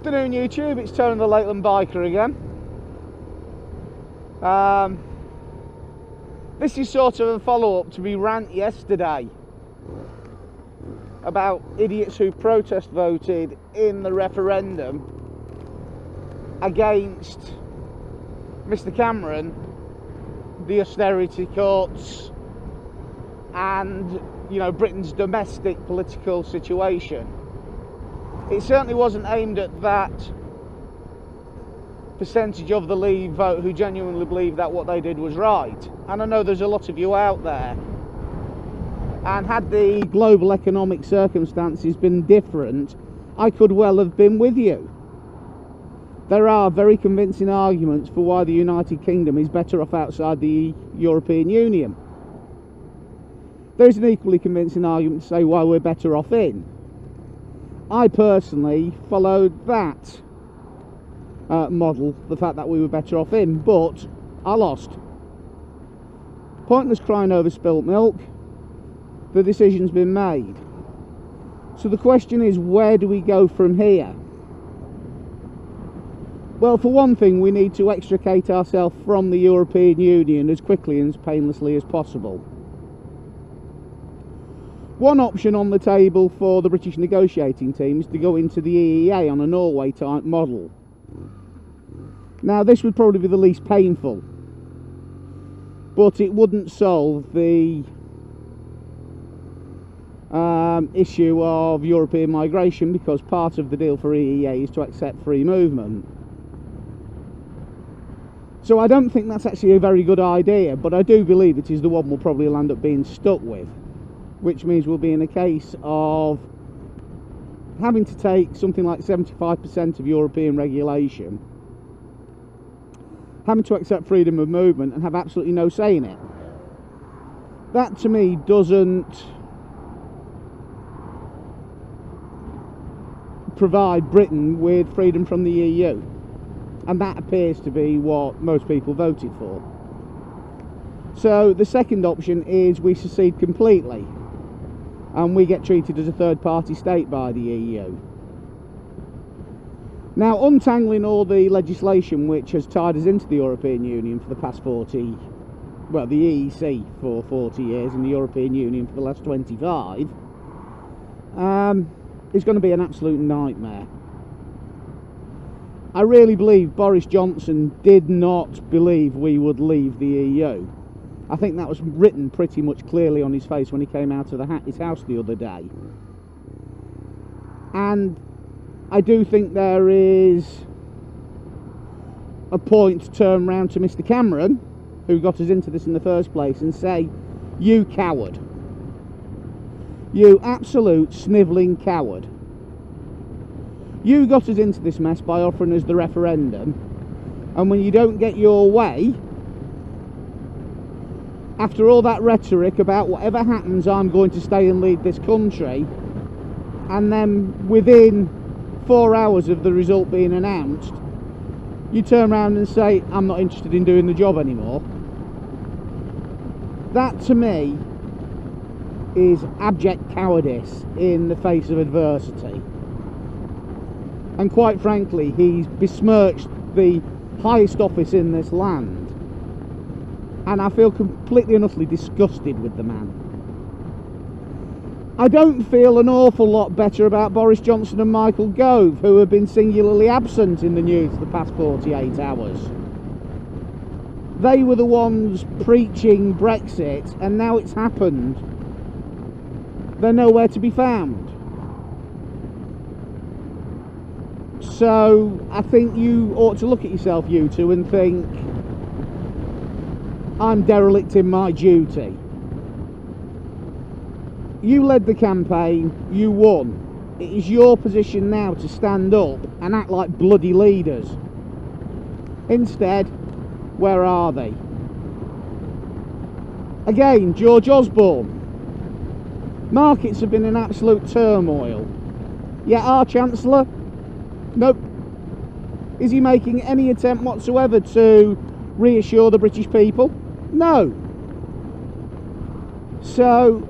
Afternoon YouTube, it's Tony the Lakeland Biker again. This is sort of a follow-up to my rant yesterday about idiots who protest voted in the referendum against Mr. Cameron, the austerity cuts and, you know, Britain's domestic political situation. It certainly wasn't aimed at that percentage of the Leave vote who genuinely believe that what they did was right. And I know there's a lot of you out there. And had the global economic circumstances been different, I could well have been with you. There are very convincing arguments for why the United Kingdom is better off outside the European Union. There is an equally convincing argument to say why we're better off in. I personally followed that model, the fact that we were better off in, but I lost. Pointless crying over spilt milk. The decision's been made. So the question is, where do we go from here? Well, for one thing, we need to extricate ourselves from the European Union as quickly and as painlessly as possible. One option on the table for the British negotiating team is to go into the EEA on a Norway type model. Now, this would probably be the least painful, but it wouldn't solve the issue of European migration, because part of the deal for EEA is to accept free movement. So I don't think that's actually a very good idea, but I do believe it is the one we'll probably end up being stuck with, which means we'll be in a case of having to take something like 75% of European regulation, having to accept freedom of movement and have absolutely no say in it. That to me doesn't provide Britain with freedom from the EU, and that appears to be what most people voted for. So the second option is we secede completely and we get treated as a third-party state by the EU. Now, untangling all the legislation which has tied us into the European Union for the past 40, well, the EEC for 40 years and the European Union for the last 25, is going to be an absolute nightmare. I really believe Boris Johnson did not believe we would leave the EU. I think that was written pretty much clearly on his face when he came out of his house the other day. And I do think there is a point to turn round to Mr. Cameron, who got us into this in the first place, and say, you coward. You absolute snivelling coward. You got us into this mess by offering us the referendum, and when you don't get your way, after all that rhetoric about whatever happens, I'm going to stay and lead this country, and then within 4 hours of the result being announced, you turn around and say, I'm not interested in doing the job anymore. That to me is abject cowardice in the face of adversity. And quite frankly, he's besmirched the highest office in this land. And I feel completely and utterly disgusted with the man. I don't feel an awful lot better about Boris Johnson and Michael Gove, who have been singularly absent in the news the past 48 hours. They were the ones preaching Brexit, and now it's happened. They're nowhere to be found. So I think you ought to look at yourself, you two, and think, I'm derelict in my duty. You led the campaign, you won. It is your position now to stand up and act like bloody leaders. Instead, where are they? Again, George Osborne. Markets have been in absolute turmoil. Yet our Chancellor? Nope. Is he making any attempt whatsoever to reassure the British people? No. So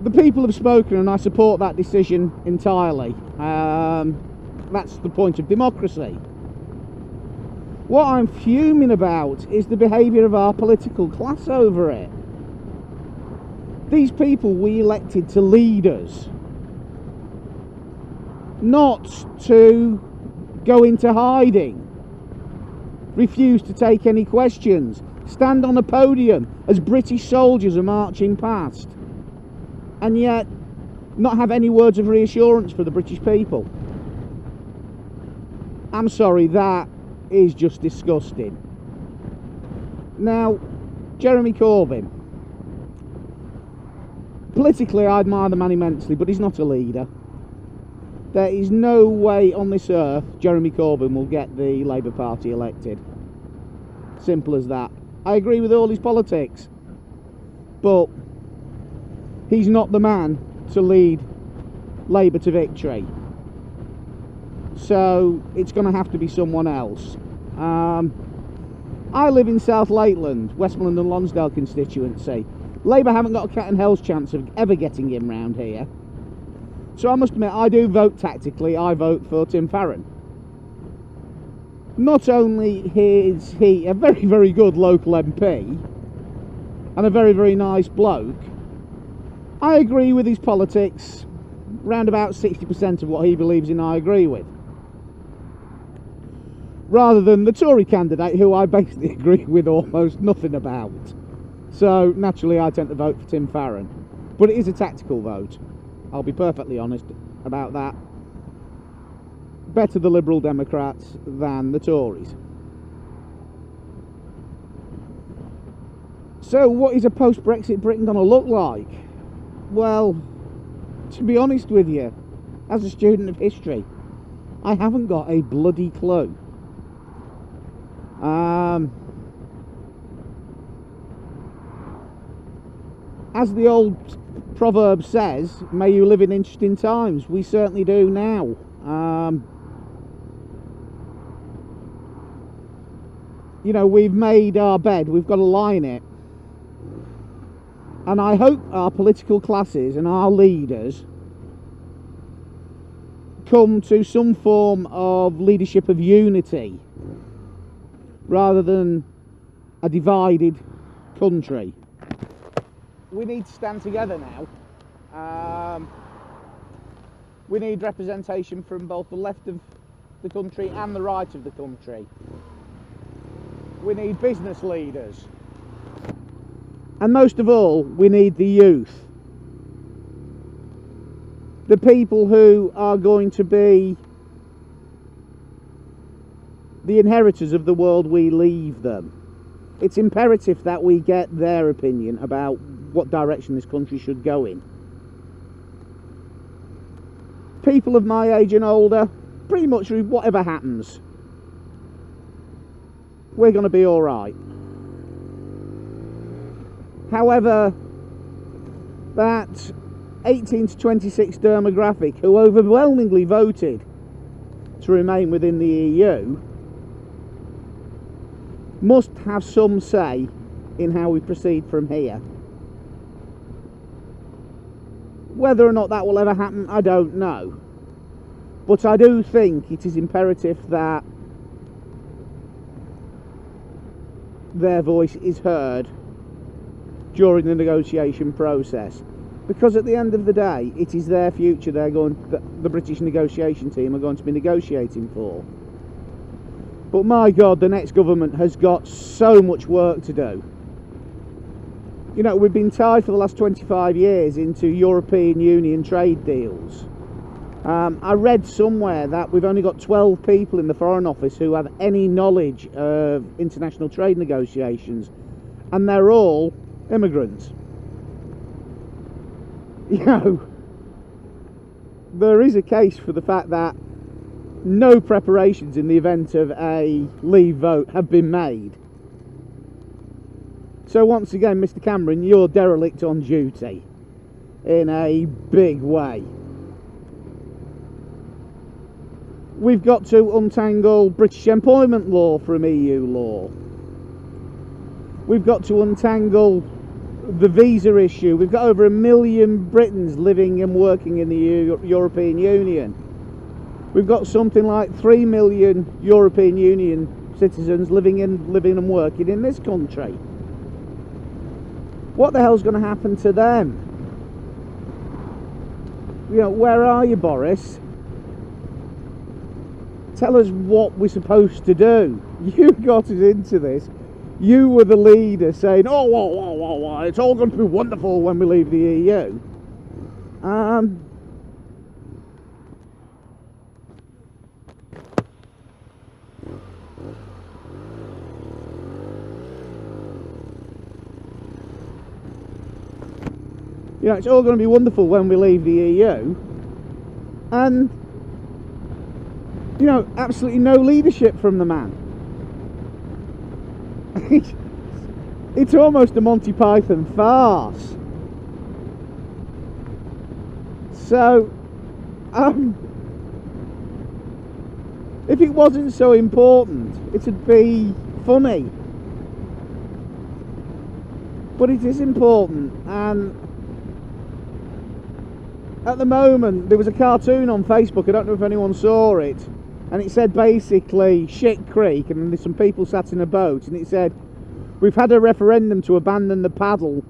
The people have spoken, and I support that decision entirely. That's the point of democracy. What I'm fuming about is the behaviour of our political class over it. These people we elected to lead us, not to go into hiding, refuse to take any questions, stand on a podium as British soldiers are marching past, and yet not have any words of reassurance for the British people. I'm sorry, that is just disgusting. Now, Jeremy Corbyn, politically I admire the man immensely, but he's not a leader. There is no way on this earth Jeremy Corbyn will get the Labour Party elected. Simple as that. I agree with all his politics, but he's not the man to lead Labour to victory. So it's going to have to be someone else. I live in South Lakeland, Westmoreland and Lonsdale constituency. Labour haven't got a cat and hell's chance of ever getting him round here. So I must admit, I do vote tactically. I vote for Tim Farron. Not only is he a very, very good local MP and a very, very nice bloke, I agree with his politics. Round about 60% of what he believes in I agree with, rather than the Tory candidate, who I basically agree with almost nothing about. So naturally I tend to vote for Tim Farron, but it is a tactical vote. I'll be perfectly honest about that. Better the Liberal Democrats than the Tories. So what is a post-Brexit Britain going to look like? Well, to be honest with you, as a student of history, I haven't got a bloody clue. As the old proverb says, may you live in interesting times. We certainly do now. You know, we've made our bed, we've got to lie in it. And I hope our political classes and our leaders come to some form of leadership of unity, rather than a divided country. We need to stand together now. We need representation from both the left of the country and the right of the country. We need business leaders. And most of all, we need the youth. The people who are going to be the inheritors of the world we leave them. It's imperative that we get their opinion about what direction this country should go in. People of my age and older, pretty much whatever happens, we're going to be all right. However, that 18 to 26 demographic who overwhelmingly voted to remain within the EU must have some say in how we proceed from here. Whether or not that will ever happen, I don't know. But I do think it is imperative that their voice is heard during the negotiation process. Because at the end of the day, it is their future the British negotiation team are going to be negotiating for. But my God, the next government has got so much work to do. You know, we've been tied for the last 25 years into European Union trade deals. I read somewhere that we've only got 12 people in the Foreign Office who have any knowledge of international trade negotiations, and they're all immigrants. You know, there is a case for the fact that no preparations in the event of a leave vote have been made. So once again, Mr. Cameron, you're derelict on duty in a big way. We've got to untangle British employment law from EU law. We've got to untangle the visa issue. We've got over 1 million Britons living and working in the European Union. We've got something like 3 million European Union citizens living and working in this country. What the hell's going to happen to them? You know, where are you, Boris? Tell us what we're supposed to do. You got us into this. You were the leader saying, oh, whoa, it's all going to be wonderful when we leave the EU. You know, it's all going to be wonderful when we leave the EU. And, you know, absolutely no leadership from the man. It's almost a Monty Python farce. So, if it wasn't so important, it'd be funny. But it is important, and at the moment there was a cartoon on Facebook, I don't know if anyone saw it, and it said basically Shit Creek, and there's some people sat in a boat, and it said, we've had a referendum to abandon the paddle,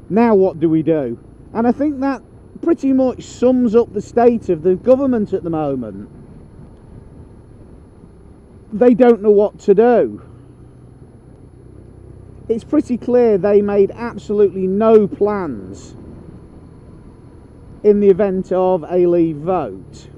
now what do we do? And I think that pretty much sums up the state of the government at the moment. They don't know what to do. It's pretty clear they made absolutely no plans in the event of a leave vote.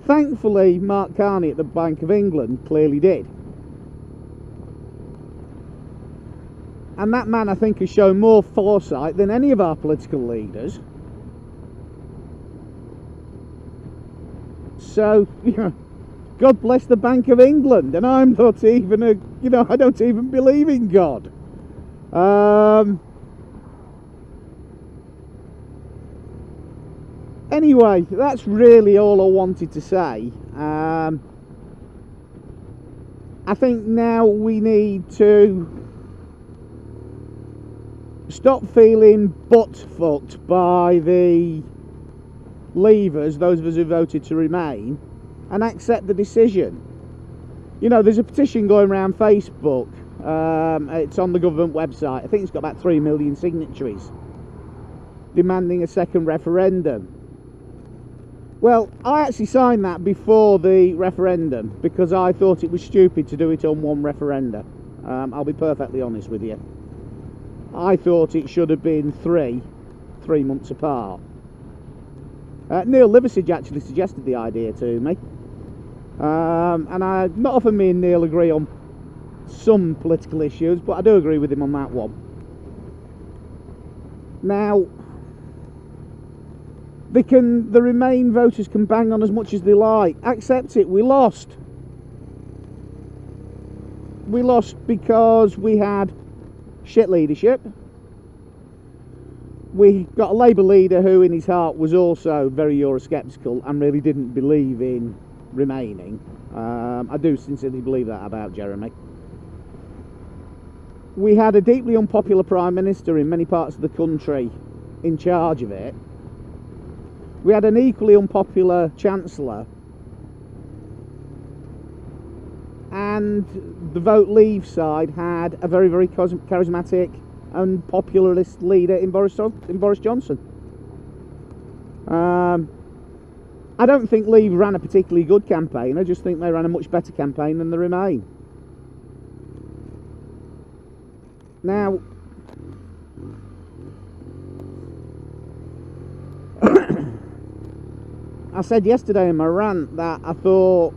Thankfully, Mark Carney at the Bank of England clearly did. And that man, I think, has shown more foresight than any of our political leaders. So, you know, God bless the Bank of England. And I'm not even a, you know, I don't even believe in God. Anyway, that's really all I wanted to say. I think now we need to stop feeling butt-fucked by the leavers, those of us who voted to remain, and accept the decision. You know, there's a petition going around Facebook. It's on the government website. I think it's got about 3 million signatories demanding a second referendum. Well, I actually signed that before the referendum because I thought it was stupid to do it on one referendum. I'll be perfectly honest with you. I thought it should have been three months apart. Neil Liversidge actually suggested the idea to me. And not often me and Neil agree on some political issues, but I do agree with him on that one. Now, the Remain voters can bang on as much as they like. Accept it, we lost. We lost because we had shit leadership. We got a Labour leader who in his heart was also very Eurosceptical and really didn't believe in remaining. I do sincerely believe that about Jeremy. We had a deeply unpopular Prime Minister in many parts of the country in charge of it. We had an equally unpopular Chancellor, and the Vote Leave side had a very, very charismatic and popularist leader in Boris Johnson. I don't think Leave ran a particularly good campaign. I just think they ran a much better campaign than the Remain. Now, I said yesterday in my rant that I thought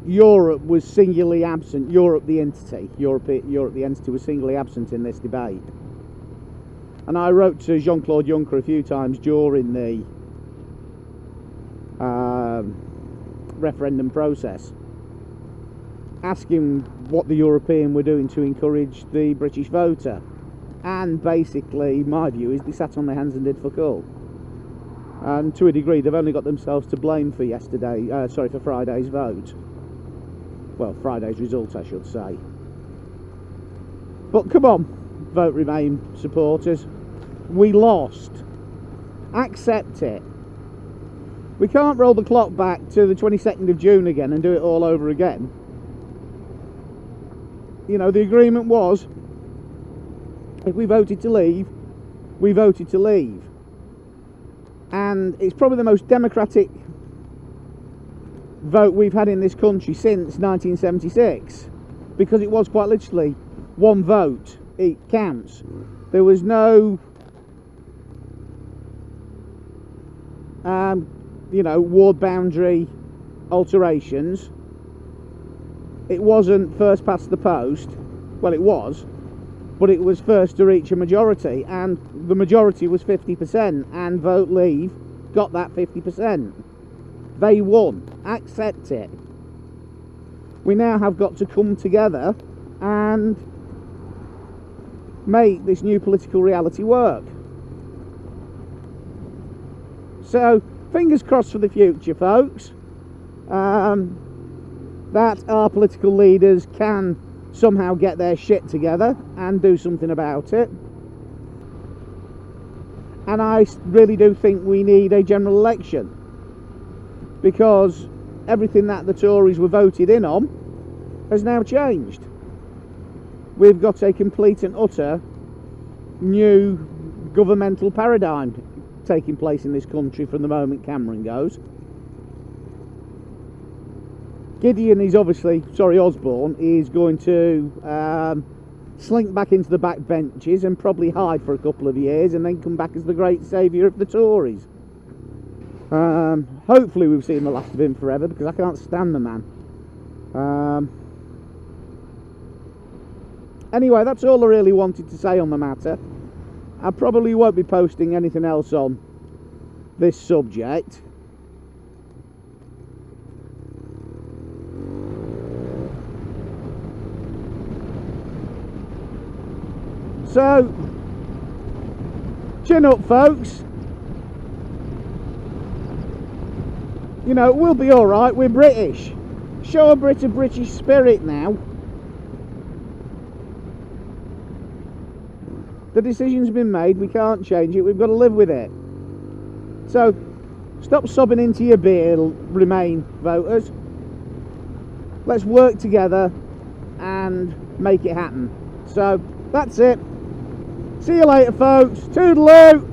Europe was singularly absent. Europe the entity was singularly absent in this debate. And I wrote to Jean-Claude Juncker a few times during the referendum process, asking what the European were doing to encourage the British voter. And basically, my view is they sat on their hands and did fuck all. And to a degree, they've only got themselves to blame for for Friday's vote. Well, Friday's result, I should say. But come on, Vote Remain supporters. We lost. Accept it. We can't roll the clock back to the 22nd of June again and do it all over again. You know, the agreement was, if we voted to leave, we voted to leave. And it's probably the most democratic vote we've had in this country since 1976, because it was quite literally one vote, it counts. There was no you know, ward boundary alterations. It wasn't first past the post. Well, it was, but it was first to reach a majority, and the majority was 50%, and Vote Leave got that 50%. They won. Accept it. We now have got to come together and make this new political reality work. So, fingers crossed for the future, folks, that our political leaders can somehow get their shit together and do something about it. And I really do think we need a general election, because everything that the Tories were voted in on has now changed. We've got a complete and utter new governmental paradigm taking place in this country from the moment Cameron goes. Osborne is going to slink back into the back benches and probably hide for a couple of years and then come back as the great saviour of the Tories. Hopefully we've seen the last of him forever, because I can't stand the man. Anyway, that's all I really wanted to say on the matter. I probably won't be posting anything else on this subject. So, chin up, folks. You know, we'll be alright, we're British. Show a bit of British spirit now. The decision's been made, we can't change it, we've got to live with it. So, stop sobbing into your beer, Remain voters. Let's work together and make it happen. So, that's it. See you later, folks. Toodaloo!